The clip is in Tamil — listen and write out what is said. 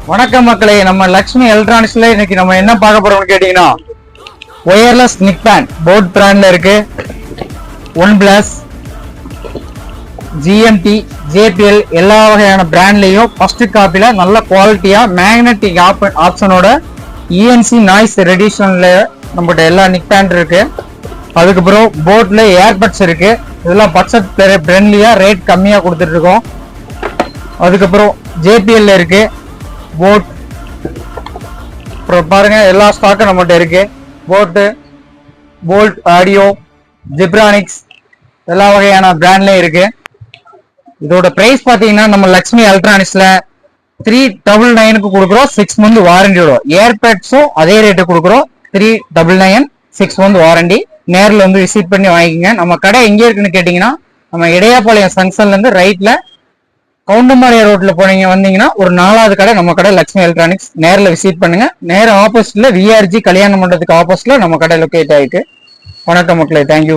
வணக்கம் மக்களே, நம்ம லக்ஷ்மி எலக்ட்ரானிக்ஸ்ல இன்னைக்கு நம்ம என்ன பார்க்க போறோம்னு கேட்டீங்கன்னா, ஒயர்லெஸ் நிக் பேண்ட் போட் பிராண்ட்ல இருக்கு. ஒன் பிளஸ், ஜிஎம்டி, ஜேபிஎல் எல்லா வகையான பிராண்ட்லயும் ஃபர்ஸ்ட் காப்பில நல்ல குவாலிட்டியா மேக்னெட்டிக் ஆப்ஷனோட இஎன்சி நாய்ஸ் ரெடியூஷன்ல நம்மகிட்ட எல்லா நிக் பேண்ட் இருக்கு. அதுக்கப்புறம் போட்ல ஏர்பட்ஸ் இருக்கு. இதெல்லாம் பட்ஜெட் ஃப்ரெண்ட்லியா ரேட் கம்மியா கொடுத்துட்டு இருக்கோம். அதுக்கப்புறம் ஜேபிஎல் இருக்கு. போட் அப்புறம் பாருங்க, எல்லா ஸ்டாக்கும் நம்மகிட்ட இருக்கு. போட்டு, போல்ட், ஆடியோ, ஜிப்ரானிக்ஸ் எல்லா வகையான பிராண்ட்லயும் இருக்கு. இதோட பிரைஸ் பாத்தீங்கன்னா நம்ம லக்ஷ்மி எலக்ட்ரானிக்ஸ்ல 399 கொடுக்குறோம். 6 month வாரண்டியோட. ஏர்பேட்ஸும் அதே ரேட்டு கொடுக்குறோம். 399 6 month வாரண்டி. நேரில் வந்து விசிட் பண்ணி வாங்கிக்கங்க. நம்ம கடை எங்க இருக்குன்னு கேட்டீங்கன்னா, நம்ம இடையாபாளையம் ஜங்ஷன்ல இருந்து ரைட்ல கவுண்டம்பாளைய ரோட்ல போனீங்க வந்தீங்கன்னா ஒரு 4வது கடை நம்ம கடை லக்ஷ்மி எலக்ட்ரானிக்ஸ். நேரில் விசிட் பண்ணுங்க. நேர ஆப்போசிட்ல விஆர்ஜி கல்யாண மண்டபத்துக்கு ஆப்போசிட்ல நம்ம கடை லொக்கேட் ஆயிருக்கு. வணக்கம் மக்களே, தேங்க்யூ.